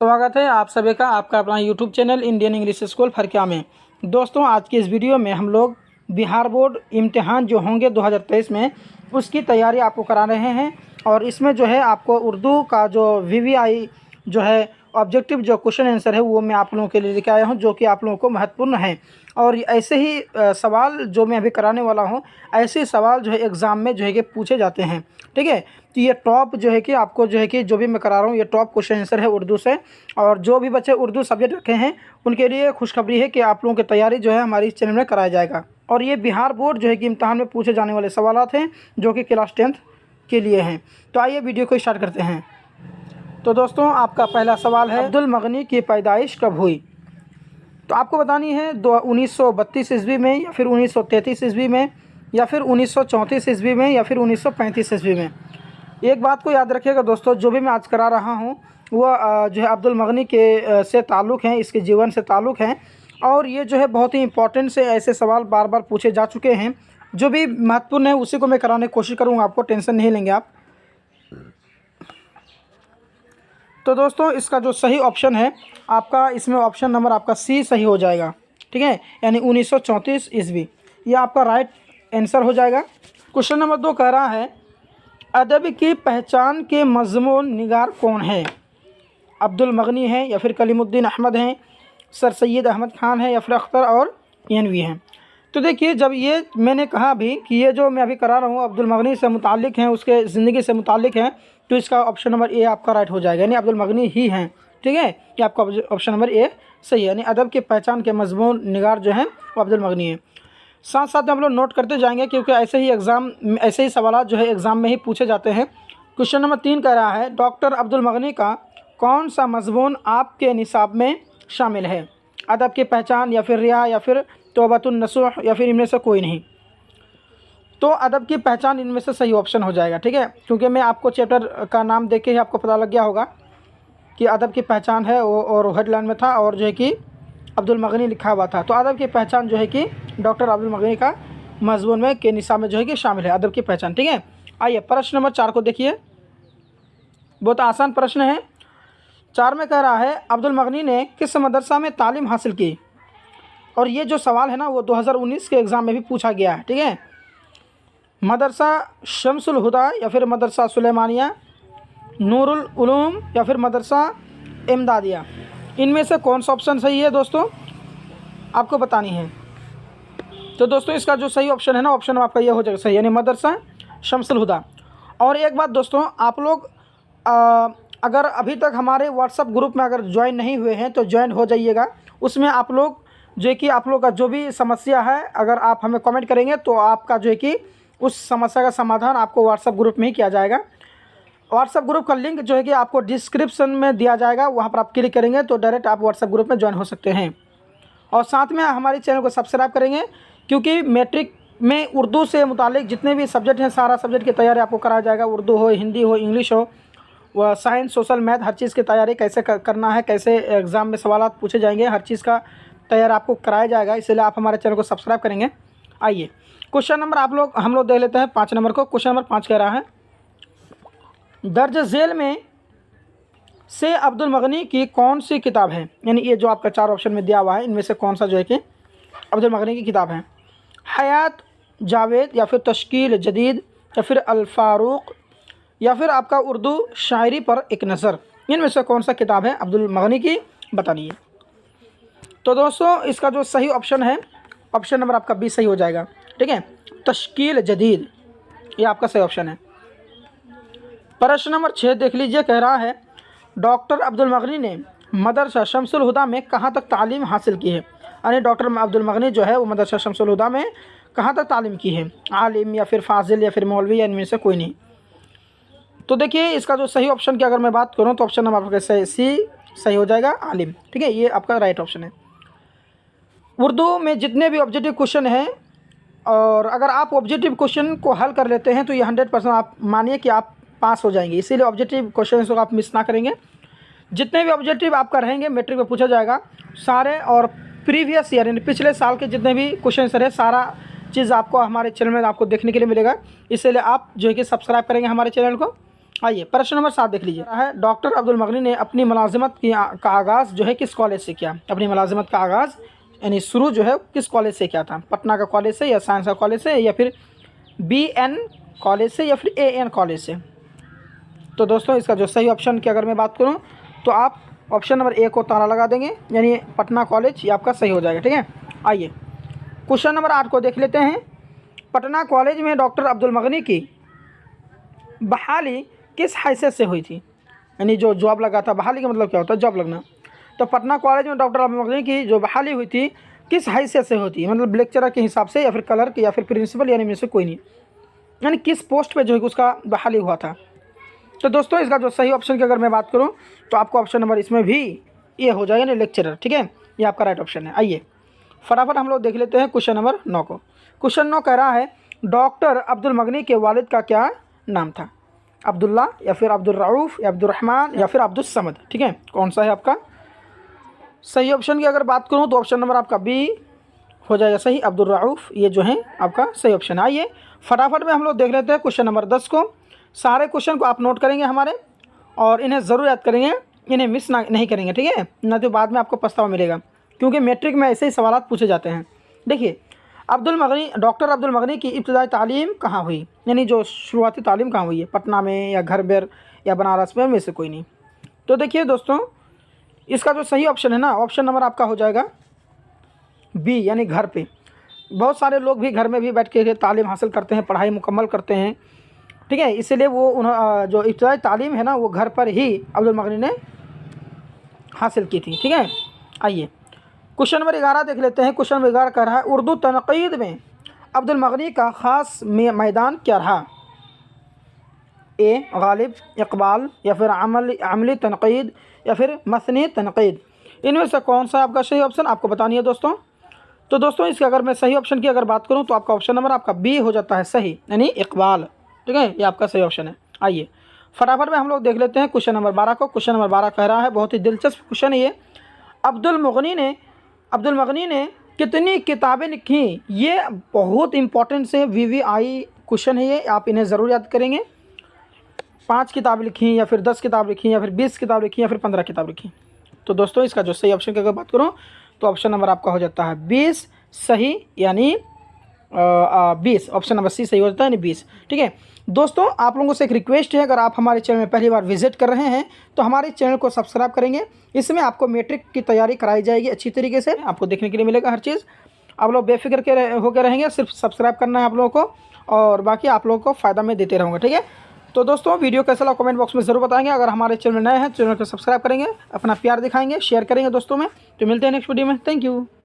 स्वागत है आप सभी का आपका अपना YouTube channel Indian English school फरक्या में। दोस्तों, आज की इस वीडियो में हम लोग बिहार बोर्ड इम्तिहान जो होंगे 2023 में उसकी तैयारी आपको करा रहे हैं। और इसमें जो है आपको उर्दू का जो वीवीआई जो है ऑब्जेक्टिव जो क्वेश्चन आंसर है वो मैं आप लोगों के लिए लेके आया हूं, जो कि आप लोगों को महत्वपूर्ण है। और ऐसे ही सवाल जो मैं अभी कराने वाला हूं, ऐसे सवाल जो है एग्ज़ाम में जो है कि पूछे जाते हैं। ठीक है, तो ये टॉप जो है कि आपको जो है कि जो भी मैं करा रहा हूँ ये टॉप क्वेश्चन आंसर है उर्दू से। और जो भी बच्चे उर्दू सब्जेक्ट रखे हैं उनके लिए खुशखबरी है कि आप लोगों की तैयारी जो है हमारी इस चैनल में कराया जाएगा। और ये बिहार बोर्ड जो है कि इम्तहान में पूछे जाने वाले सवालात हैं जो कि क्लास 10th के लिए हैं। तो आइए वीडियो को स्टार्ट करते हैं। तो दोस्तों, आपका पहला सवाल है, अब्दुल मगनी की पैदाइश कब हुई? तो आपको बतानी है 1932 ईस्वी में, या फिर 1933 ईस्वी में, या फिर 1934 ईस्वी में, या फिर 1935 ईस्वी में। एक बात को याद रखिएगा दोस्तों, जो भी मैं आज करा रहा हूँ वह जो है अब्दुल मगनी के से ताल्लुक़ हैं, इसके जीवन से ताल्लुक़ हैं। और ये जो है बहुत ही इंपॉर्टेंट से ऐसे सवाल बार बार पूछे जा चुके हैं। जो भी महत्वपूर्ण है उसी को मैं कराने की कोशिश करूँगा, आपको टेंशन नहीं लेंगे आप। तो दोस्तों, इसका जो सही ऑप्शन है आपका, इसमें ऑप्शन नंबर आपका सी सही हो जाएगा। ठीक है, यानी 1934 ईस्वी यह आपका राइट आंसर हो जाएगा। क्वेश्चन नंबर 2 कह रहा है, अदब की पहचान के मज़मून निगार कौन है? अब्दुल मगनी है, या फिर कलीमुद्दीन अहमद हैं, सर सैयद अहमद ख़ान है, या फिर अख्तर और एनवी हैं। तो देखिए, जब ये मैंने कहा अभी कि ये जो मैं अभी करा रहा हूँ अब्दुल मगनी से मुताल्लिक़ हैं, उसके ज़िंदगी से मुताल्लिक़ हैं, तो इसका ऑप्शन नंबर ए आपका राइट हो जाएगा, यानी अब्दुल मगनी ही हैं। ठीक है, ये आपका ऑप्शन नंबर ए सही है, यानी अदब की पहचान के मज़मून निगार जो हैं वो अब्दुल मगनी है। साथ साथ में हम लोग नोट करते जाएंगे, क्योंकि ऐसे ही सवाल जो है एग्ज़ाम में ही पूछे जाते हैं। क्वेश्चन नंबर 3 कह रहा है, डॉक्टर अब्दुल मगनी का कौन सा मज़मून आपके निसाब में शामिल है? अदब की पहचान, या फिर रिया, या फिर तौबतुन नसूह, या फिर इनमें से कोई नहीं। तो अदब की पहचान इनमें से सही ऑप्शन हो जाएगा। ठीक है, क्योंकि मैं आपको चैप्टर का नाम देख के ही आपको पता लग गया होगा कि अदब की पहचान है वो, और हेडलाइन में था और जो है कि अब्दुल मगनी लिखा हुआ था। तो अदब की पहचान जो है कि डॉक्टर अब्दुल मगनी का मज़मून में के निसाब में जो है कि शामिल है अदब की पहचान। ठीक है, आइए प्रश्न नंबर 4 को देखिए, बहुत आसान प्रश्न है। 4 में कह रहा है, अब्दुल मगनी ने किस मदरसा में तालीम हासिल की? और ये जो सवाल है ना वो 2019 के एग्ज़ाम में भी पूछा गया है। ठीक है, मदरसा शम्सुल हुदा, या फिर मदरसा सुलेमानिया, नूरुल उलूम, या फिर मदरसा इमदादिया। इनमें से कौन सा ऑप्शन सही है दोस्तों, आपको बतानी है। तो दोस्तों, इसका जो सही ऑप्शन है ना, ऑप्शन आपका ये हो जाएगा सही, यानी मदरसा शम्सुल हुदा। और एक बात दोस्तों, आप लोग अगर अभी तक हमारे व्हाट्सएप ग्रुप में अगर ज्वाइन नहीं हुए हैं तो ज्वाइन हो जाइएगा। उसमें आप लोग जो है कि आप लोग का जो भी समस्या है, अगर आप हमें कमेंट करेंगे तो आपका जो है कि उस समस्या का समाधान आपको व्हाट्सएप ग्रुप में ही किया जाएगा। व्हाट्सएप ग्रुप का लिंक जो है कि आपको डिस्क्रिप्शन में दिया जाएगा, वहाँ पर आप क्लिक करेंगे तो डायरेक्ट आप व्हाट्सएप ग्रुप में ज्वाइन हो सकते हैं। और साथ में हमारे चैनल को सब्सक्राइब करेंगे, क्योंकि मैट्रिक में उर्दू से मुतालिक जितने भी सब्जेक्ट हैं सारा सब्जेक्ट की तैयारी आपको कराया जाएगा। उर्दू हो, हिंदी हो, इंग्लिश हो, वह साइंस, सोशल, मैथ, हर चीज़ की तैयारी कैसे करना है, कैसे एग्ज़ाम में सवाल पूछे जाएंगे, हर चीज़ का तैयारी आपको कराया जाएगा। इसलिए आप हमारे चैनल को सब्सक्राइब करेंगे। आइए क्वेश्चन नंबर हम लोग देख लेते हैं 5 नंबर को। क्वेश्चन नंबर 5 कह रहा है, दर्ज झेल में से अब्दुल मगनी की कौन सी किताब है? यानी ये जो आपका 4 ऑप्शन में दिया हुआ है, इनमें से कौन सा जो है कि अब्दुल मगनी की किताब है? हयात जावेद, या फिर तश्कील जदीद, या फिर अल फारूक, या फिर आपका उर्दू शायरी पर एक नज़र। इनमें से कौन सा किताब है अब्दुल मगनी की, बताइए। तो दोस्तों, इसका जो सही ऑप्शन है ऑप्शन नंबर आपका बी सही हो जाएगा। ठीक है, तश्कील जदीद ये आपका सही ऑप्शन है। प्रश्न नंबर 6 देख लीजिए, कह रहा है, डॉक्टर अब्दुल मगनी ने मदरसा शम्सुल हुदा में कहाँ तक तालीम हासिल की है? यानी डॉक्टर अब्दुल मगनी जो है वो मदरसा शम्सुल हुदा में कहाँ तक तालीम की है? आलिम, या फिर फाजिल, या फिर मौलवी, या इनमें से कोई नहीं। तो देखिए, इसका जो सही ऑप्शन की अगर मैं बात करूँ तो ऑप्शन नंबर आपका सी सही हो जाएगा, आलिम। ठीक है, ये आपका राइट ऑप्शन है। उर्दू में जितने भी ऑब्जेक्टिव क्वेश्चन हैं, और अगर आप ऑब्जेक्टिव क्वेश्चन को हल कर लेते हैं तो ये 100% आप मानिए कि आप पास हो जाएंगे। इसीलिए ऑब्जेक्टिव क्वेश्चन को आप मिस ना करेंगे। जितने भी ऑब्जेक्टिव आपका रहेंगे मैट्रिक में पूछा जाएगा सारे, और प्रीवियस ईयर यानी पिछले साल के जितने भी क्वेश्चन है सारा चीज़ आपको हमारे चैनल में आपको देखने के लिए मिलेगा। इसलिए आप जो है कि सब्सक्राइब करेंगे हमारे चैनल को, आइए प्रश्न नंबर 7 देख लीजिए है, डॉक्टर अब्दुल मगनी ने अपनी मुलाजिमत का आगाज़ जो है किस कॉलेज से किया। अपनी मुलाजिमत का आगाज़ यानी शुरू जो है किस कॉलेज से किया था। पटना का कॉलेज से, या साइंस का कॉलेज से, या फिर BN कॉलेज से, या फिर AN कॉलेज से। तो दोस्तों इसका जो सही ऑप्शन की अगर मैं बात करूँ तो आप ऑप्शन नंबर A को ताला लगा देंगे, यानी पटना कॉलेज, ये आपका सही हो जाएगा। ठीक है, आइए क्वेश्चन नंबर 8 को देख लेते हैं। पटना कॉलेज में डॉक्टर अब्दुल मगनी की बहाली किस हैसियत से हुई थी। यानी जो जॉब लगा था, बहाली का मतलब क्या होता है, जॉब लगना। तो पटना कॉलेज में डॉक्टर अब्दुल मगनी की जो बहाली हुई थी किस हैसियत से होती है, मतलब लेक्चरर के हिसाब से, या फिर क्लर्क, या फिर प्रिंसिपल, यानी में से कोई नहीं, यानी किस पोस्ट पे जो है उसका बहाली हुआ था। तो दोस्तों इसका जो सही ऑप्शन की अगर मैं बात करूं तो आपको ऑप्शन नंबर इसमें भी ये हो जाएगा, यानी लेक्चरर। ठीक है, ये आपका राइट ऑप्शन है। आइए फटाफट हम लोग देख लेते हैं क्वेश्चन नंबर 9 को। क्वेश्चन 9 कह रहा है, डॉक्टर अब्दुल मगनी के वालिद का क्या नाम था। अब्दुल्ला, या फिर अब्दुल रऊफ़, या अब्दुल रहमान, या फिर अब्दुल समद। ठीक है, कौन सा है आपका सही ऑप्शन की अगर बात करूं तो ऑप्शन नंबर आपका B हो जाएगा सही, अब्दुल रऊफ़, ये जो है आपका सही ऑप्शन है। आइए फटाफट में हम लोग देख लेते हैं क्वेश्चन नंबर 10 को। सारे क्वेश्चन को आप नोट करेंगे हमारे, और इन्हें ज़रूर याद करेंगे, इन्हें मिस नहीं करेंगे। ठीक है, ना तो बाद में आपको पछतावा मिलेगा, क्योंकि मैट्रिक में ऐसे ही सवाल पूछे जाते हैं। देखिए, डॉक्टर अब्दुल मगनी की इब्तदाई तालीम कहाँ हुई, यानी जो शुरुआती तालीम कहाँ हुई है, पटना में, या घर बेर, या बनारस में से कोई नहीं। तो देखिए दोस्तों इसका जो सही ऑप्शन है ना, ऑप्शन नंबर आपका हो जाएगा B, यानी घर पे। बहुत सारे लोग भी घर में भी बैठ के तालीम हासिल करते हैं, पढ़ाई मुकम्मल करते हैं। ठीक है, इसीलिए वो जो इब्तदाई तालीम है ना वो घर पर ही अब्दुल मगनी ने हासिल की थी। ठीक है, आइए क्वेश्चन नंबर 11 देख लेते हैं। क्वेश्चन नंबर 11 कह रहा है, उर्दू तनक़ीद में अब्दुल मगनी का ख़ास मैदान क्या रहा। A गालिब, इकबाल, या फिर अमली तनक़ीद, या फिर मसनी तनक़ीद। इनमें से कौन सा आपका सही ऑप्शन आपको बतानी है दोस्तों। तो दोस्तों इसके अगर मैं सही ऑप्शन की अगर बात करूं तो आपका ऑप्शन नंबर आपका B हो जाता है सही, यानी इकबाल। ठीक है, ये आपका सही ऑप्शन है। आइए फटाफट में हम लोग देख लेते हैं क्वेश्चन नंबर 12 को। क्वेश्चन नंबर 12 कह रहा है, बहुत ही दिलचस्प क्वेश्चन है ये, अब्दुल मगनी ने कितनी किताबें लिखी। ये बहुत इंपॉर्टेंट से VVI क्वेश्चन है ये, आप इन्हें ज़रूर याद करेंगे। 5 किताब लिखी, या फिर 10 किताब लिखी, या फिर 20 किताब लिखी, या फिर 15 किताब लिखी। तो दोस्तों इसका जो सही ऑप्शन की अगर बात करूँ तो ऑप्शन नंबर आपका हो जाता है 20 सही, यानी 20, ऑप्शन नंबर C सही हो जाता है, यानी 20। ठीक है दोस्तों, आप लोगों से एक रिक्वेस्ट है, अगर आप हमारे चैनल में पहली बार विजिट कर रहे हैं तो हमारे चैनल को सब्सक्राइब करेंगे। इसमें आपको मैट्रिक की तैयारी कराई जाएगी अच्छी तरीके से, आपको देखने के लिए मिलेगा हर चीज़। आप लोग बेफिक्र के होकर रहेंगे, सिर्फ सब्सक्राइब करना है आप लोगों को, और बाकी आप लोगों को फ़ायदा में देते रहूँगा। ठीक है, तो दोस्तों वीडियो कैसा लगा कमेंट बॉक्स में ज़रूर बताएंगे। अगर हमारे चैनल में नए हैं चैनल को सब्सक्राइब करेंगे, अपना प्यार दिखाएंगे, शेयर करेंगे दोस्तों में। तो मिलते हैं नेक्स्ट वीडियो में। Thank you.